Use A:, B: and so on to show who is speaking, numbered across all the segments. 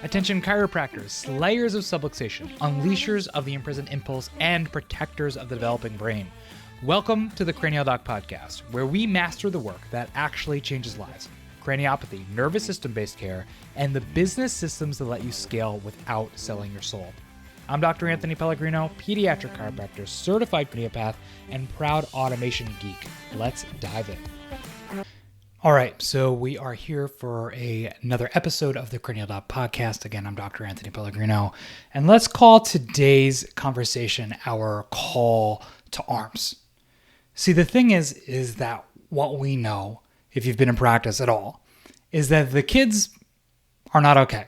A: Attention chiropractors, slayers of subluxation, unleashers of the imprisoned impulse, and protectors of the developing brain. Welcome to the Cranial Doc Podcast, where we master the work that actually changes lives. Craniopathy, nervous system-based care, and the business systems that let you scale without selling your soul. I'm Dr. Anthony Pellegrino, pediatric chiropractor, certified pediopath, and proud automation geek. Let's dive in. All right, so we are here for another episode of the Cranial Doc Podcast. Again, I'm Dr. Anthony Pellegrino, and let's call today's conversation our call to arms. See, the thing is that what we know, if you've been in practice at all, is that the kids are not okay.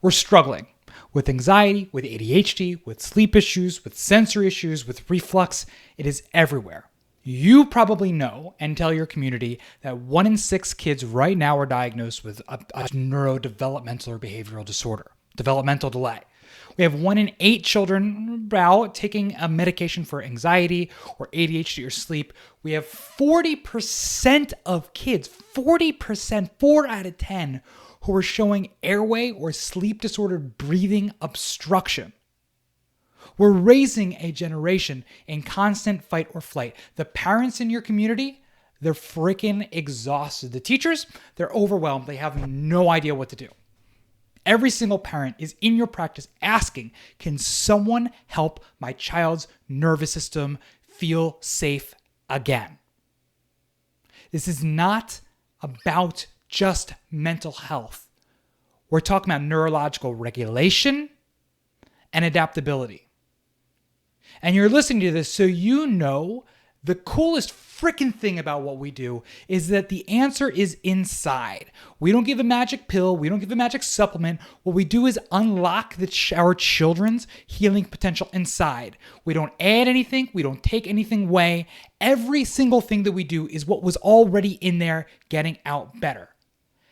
A: We're struggling with anxiety, with ADHD, with sleep issues, with sensory issues, with reflux. It is everywhere. You probably know and tell your community that 1 in 6 kids right now are diagnosed with a neurodevelopmental or behavioral disorder, developmental delay. We have 1 in 8 children about taking a medication for anxiety or ADHD or sleep. We have 40% of kids, 40%, 4 out of 10, who are showing airway or sleep disordered breathing obstruction. We're raising a generation in constant fight or flight. The parents in your community, they're freaking exhausted. The teachers, they're overwhelmed. They have no idea what to do. Every single parent is in your practice asking, can someone help my child's nervous system feel safe again? This is not about just mental health. We're talking about neurological regulation and adaptability. And you're listening to this so you know the coolest freaking thing about what we do is that the answer is inside. We don't give a magic pill. We don't give a magic supplement. What we do is unlock our children's healing potential inside. We don't add anything. We don't take anything away. Every single thing that we do is what was already in there getting out better.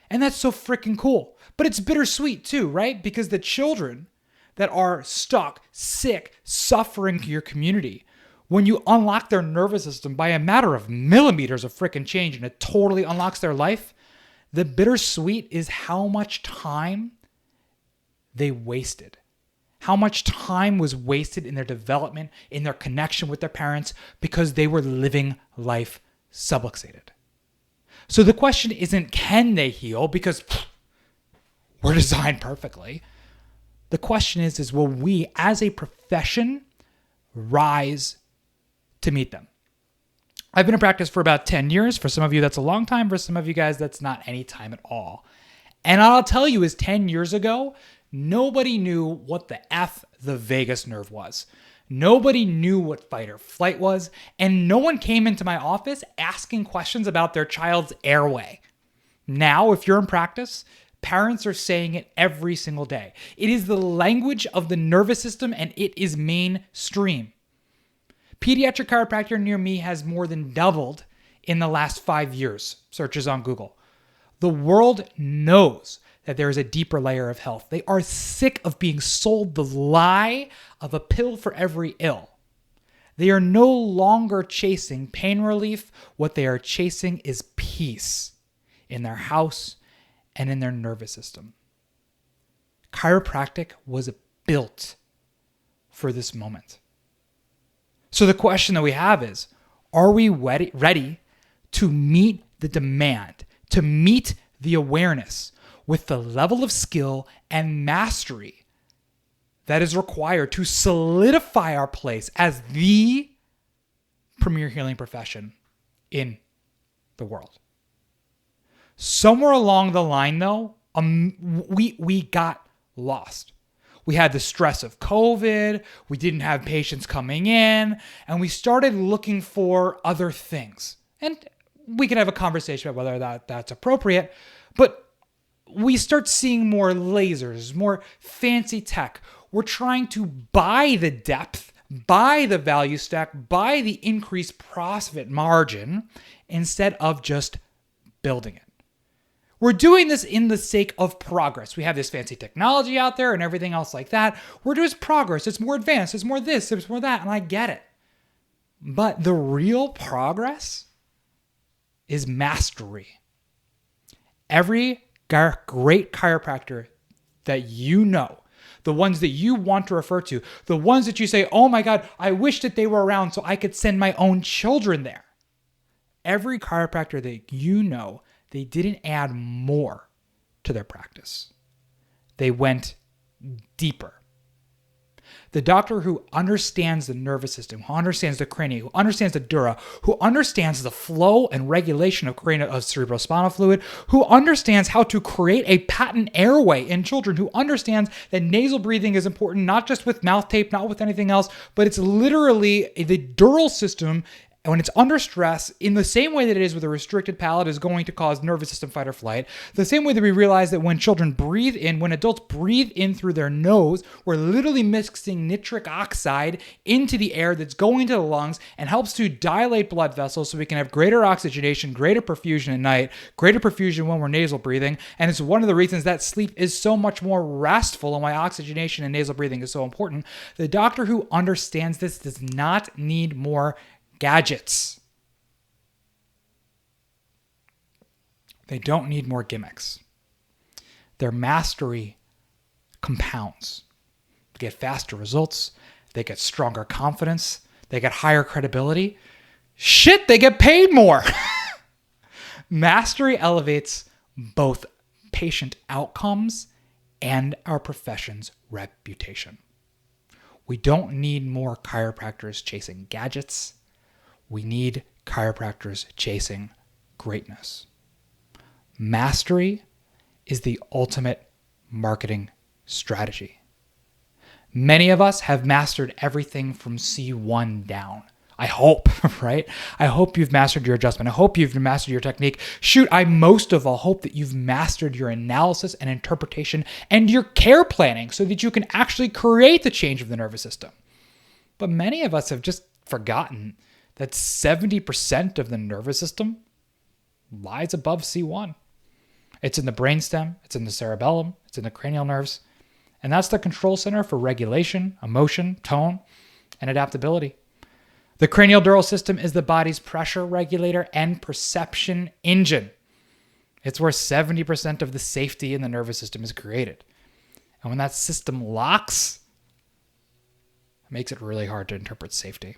A: And that's so freaking cool. But it's bittersweet too, right? Because the children that are stuck, sick, suffering to your community, when you unlock their nervous system by a matter of millimeters of freaking change and it totally unlocks their life, the bittersweet is how much time they wasted. How much time was wasted in their development, in their connection with their parents, because they were living life subluxated. So the question isn't, can they heal? Because we're designed perfectly. The question is will we as a profession rise to meet them? I've been in practice for about 10 years. For some of you, that's a long time. For some of you guys, that's not any time at all. And I'll tell you is 10 years ago, nobody knew what the vagus nerve was. Nobody knew what fight or flight was. And no one came into my office asking questions about their child's airway. Now, if you're in practice, parents are saying it every single day. It is the language of the nervous system and it is mainstream. Pediatric chiropractor near me has more than doubled in the last 5 years, searches on Google. The world knows that there is a deeper layer of health. They are sick of being sold the lie of a pill for every ill. They are no longer chasing pain relief. What they are chasing is peace in their house and in their nervous system. Chiropractic was built for this moment. So the question that we have is, are we ready to meet the demand, to meet the awareness with the level of skill and mastery that is required to solidify our place as the premier healing profession in the world? Somewhere along the line, though, we got lost. We had the stress of COVID. We didn't have patients coming in, and we started looking for other things. And we can have a conversation about whether that's appropriate, but we start seeing more lasers, more fancy tech. We're trying to buy the depth, buy the value stack, buy the increased profit margin instead of just building it. We're doing this in the sake of progress. We have this fancy technology out there and everything else like that. We're doing progress. It's more advanced. It's more this. It's more that. And I get it. But the real progress is mastery. Every great chiropractor that you know, the ones that you want to refer to, the ones that you say, oh my God, I wish that they were around so I could send my own children there. Every chiropractor that you know, they didn't add more to their practice. They went deeper. The doctor who understands the nervous system, who understands the cranial, who understands the dura, who understands the flow and regulation of cerebrospinal fluid, who understands how to create a patent airway in children, who understands that nasal breathing is important, not just with mouth tape, not with anything else, but it's literally the dural system. And when it's under stress, in the same way that it is with a restricted palate is going to cause nervous system fight or flight, the same way that we realize that when children breathe in, when adults breathe in through their nose, we're literally mixing nitric oxide into the air that's going to the lungs and helps to dilate blood vessels so we can have greater oxygenation, greater perfusion at night, greater perfusion when we're nasal breathing. And it's one of the reasons that sleep is so much more restful and why oxygenation and nasal breathing is so important. The doctor who understands this does not need more gadgets. They don't need more gimmicks. Their mastery compounds. They get faster results. They get stronger confidence. They get higher credibility. Shit, they get paid more. Mastery elevates both patient outcomes and our profession's reputation. We don't need more chiropractors chasing gadgets. We need chiropractors chasing greatness. Mastery is the ultimate marketing strategy. Many of us have mastered everything from C1 down. I hope, right? I hope you've mastered your adjustment. I hope you've mastered your technique. Shoot, I most of all hope that you've mastered your analysis and interpretation and your care planning so that you can actually create the change of the nervous system. But many of us have just forgotten that 70% of the nervous system lies above C1. It's in the brainstem, it's in the cerebellum, it's in the cranial nerves, and that's the control center for regulation, emotion, tone, and adaptability. The cranial dural system is the body's pressure regulator and perception engine. It's where 70% of the safety in the nervous system is created. And when that system locks, it makes it really hard to interpret safety.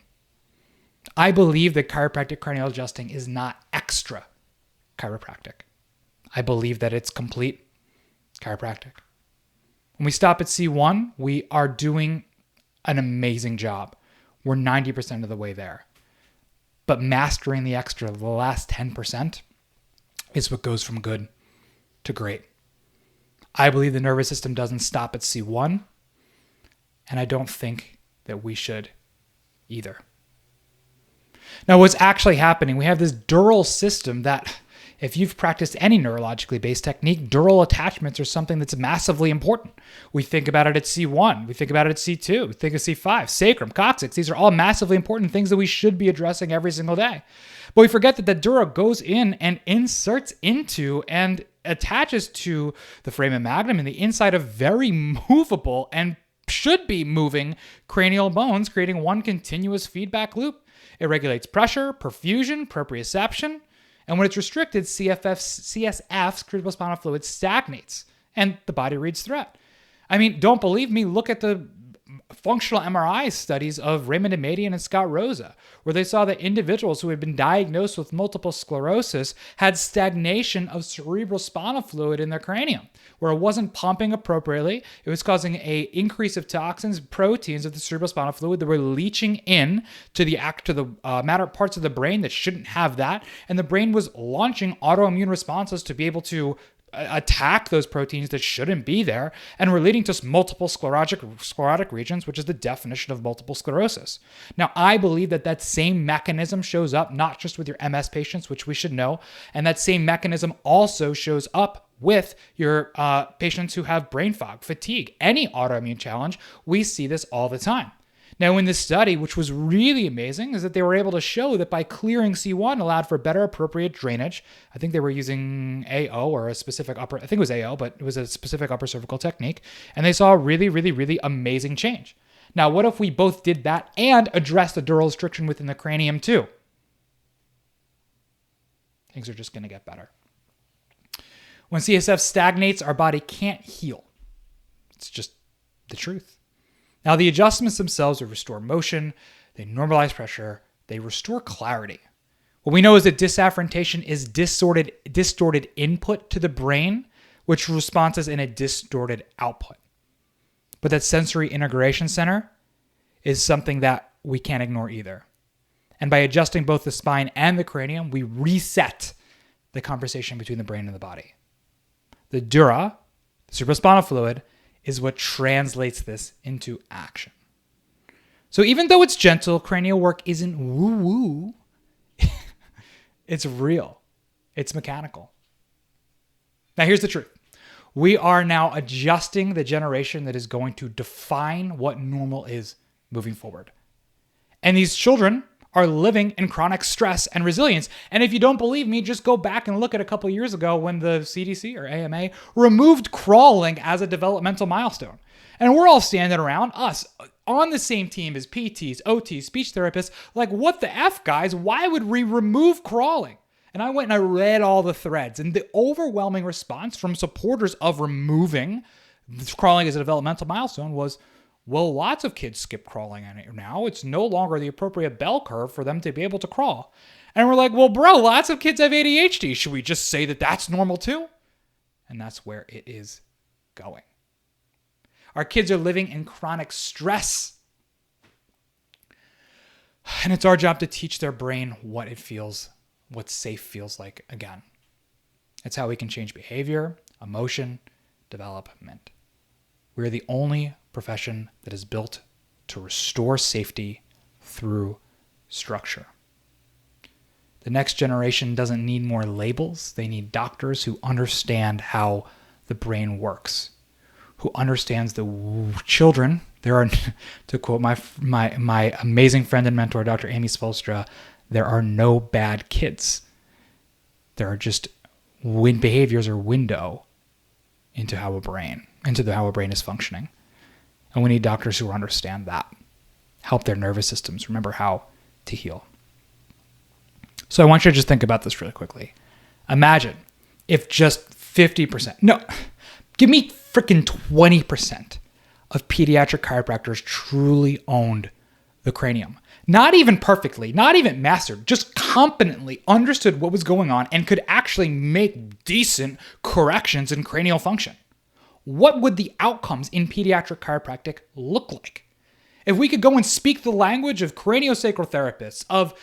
A: I believe that chiropractic cranial adjusting is not extra chiropractic. I believe that it's complete chiropractic. When we stop at C1, we are doing an amazing job. We're 90% of the way there. But mastering the extra, the last 10%, is what goes from good to great. I believe the nervous system doesn't stop at C1, and I don't think that we should either. Now, what's actually happening, we have this dural system that, if you've practiced any neurologically based technique, dural attachments are something that's massively important. We think about it at C1, we think about it at C2, we think of C5, sacrum, coccyx. These are all massively important things that we should be addressing every single day. But we forget that the dura goes in and inserts into and attaches to the foramen magnum and the inside of very movable and should be moving cranial bones, creating one continuous feedback loop. It regulates pressure, perfusion, proprioception, and when it's restricted, CSF, cerebrospinal fluid, stagnates, and the body reads threat. I mean, don't believe me? Look at the functional MRI studies of Raymond Amadian and Scott Rosa, where they saw that individuals who had been diagnosed with multiple sclerosis had stagnation of cerebrospinal fluid in their cranium, where it wasn't pumping appropriately. It was causing an increase of toxins, proteins of the cerebrospinal fluid that were leaching in to the matter parts of the brain that shouldn't have that, and the brain was launching autoimmune responses to be able to attack those proteins that shouldn't be there, and were leading to multiple sclerotic regions, which is the definition of multiple sclerosis. Now, I believe that that same mechanism shows up not just with your MS patients, which we should know, and that same mechanism also shows up with your patients who have brain fog, fatigue, any autoimmune challenge. We see this all the time. Now, in this study, which was really amazing, is that they were able to show that by clearing C1 allowed for better appropriate drainage. I think they were using AO or a specific I think it was AO, but it was a specific upper cervical technique. And they saw a really, really, really amazing change. Now, what if we both did that and addressed the dural restriction within the cranium too? Things are just going to get better. When CSF stagnates, our body can't heal. the truth. Now, the adjustments themselves will restore motion, they normalize pressure, they restore clarity. What we know is that disafferentation is distorted input to the brain, which responds in a distorted output. But that sensory integration center is something that we can't ignore either. And by adjusting both the spine and the cranium, we reset the conversation between the brain and the body. The dura, the cerebrospinal fluid, is what translates this into action. So even though it's gentle, cranial work isn't woo-woo. It's real. It's mechanical. Now here's the truth. We are now adjusting the generation that is going to define what normal is moving forward. And these children are living in chronic stress and resilience. And if you don't believe me, just go back and look at a couple of years ago when the CDC or AMA removed crawling as a developmental milestone. And we're all standing around, us, on the same team as PTs, OTs, speech therapists, like, what the F, guys? Why would we remove crawling? And I went and I read all the threads, and the overwhelming response from supporters of removing crawling as a developmental milestone was, well, lots of kids skip crawling now. It's no longer the appropriate bell curve for them to be able to crawl. And we're like, well, bro, lots of kids have ADHD. Should we just say that that's normal too? And that's where it is going. Our kids are living in chronic stress. And it's our job to teach their brain what it feels, what safe feels like again. It's how we can change behavior, emotion, development. We're the only profession that is built to restore safety through structure. The next generation doesn't need more labels. They need doctors who understand how the brain works, who understands the children. There are, to quote my amazing friend and mentor, Dr. Amy Spolstra, there are no bad kids. There are just behaviors or window into how a brain is functioning. And we need doctors who understand that, help their nervous systems remember how to heal. So I want you to just think about this really quickly. Imagine if just 50%, no, give me freaking 20% of pediatric chiropractors truly owned the cranium. Not even perfectly, not even mastered, just competently understood what was going on and could actually make decent corrections in cranial function. What would the outcomes in pediatric chiropractic look like? If we could go and speak the language of craniosacral therapists, of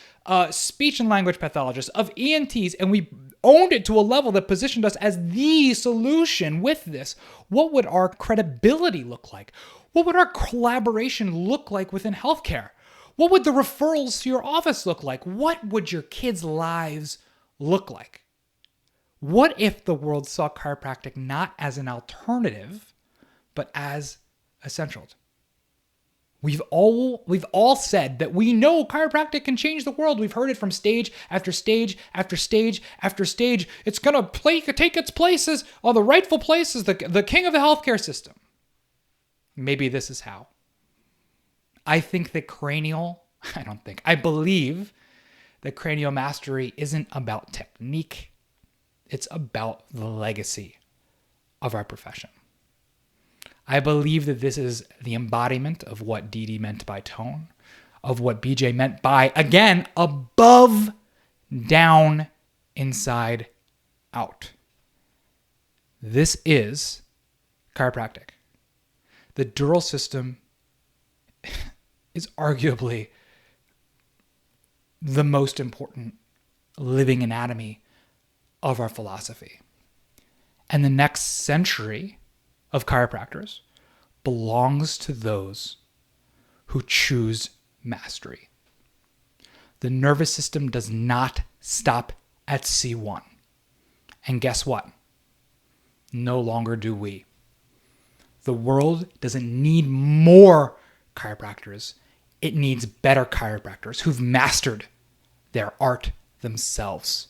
A: speech and language pathologists, of ENTs, and we owned it to a level that positioned us as the solution with this, what would our credibility look like? What would our collaboration look like within healthcare? What would the referrals to your office look like? What would your kids' lives look like? What if the world saw chiropractic not as an alternative, but as essential? We've all said that we know chiropractic can change the world. We've heard it from stage after stage after stage after stage. It's going to take its place as the rightful place as the king of the healthcare system. Maybe this is how. I believe that cranial mastery isn't about technique. It's about the legacy of our profession. I believe that this is the embodiment of what Dee Dee meant by tone, of what BJ meant by, again, above, down, inside, out. This is chiropractic. The dural system is arguably the most important living anatomy of our philosophy. And the next century of chiropractors belongs to those who choose mastery. The nervous system does not stop at C1. And guess what? No longer do we. The world doesn't need more chiropractors. It needs better chiropractors who've mastered their art themselves.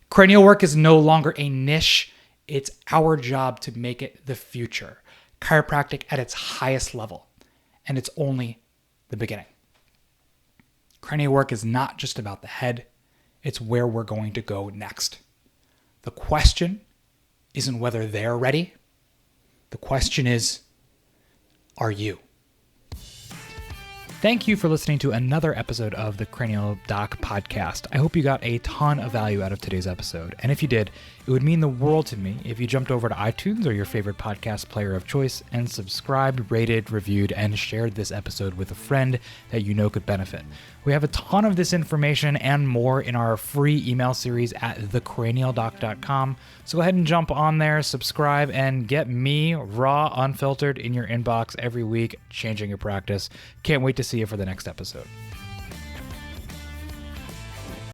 A: Cranial work is no longer a niche. It's our job to make it the future. Chiropractic at its highest level. And it's only the beginning. Cranial work is not just about the head. It's where we're going to go next. The question isn't whether they're ready. The question is, are you. Thank you for listening to another episode of the Cranial Doc Podcast. I hope you got a ton of value out of today's episode. And if you did, it would mean the world to me if you jumped over to iTunes or your favorite podcast player of choice and subscribed, rated, reviewed, and shared this episode with a friend that you know could benefit. We have a ton of this information and more in our free email series at thecranialdoc.com. So go ahead and jump on there, subscribe, and get me raw, unfiltered in your inbox every week, changing your practice. Can't wait to see you for the next episode.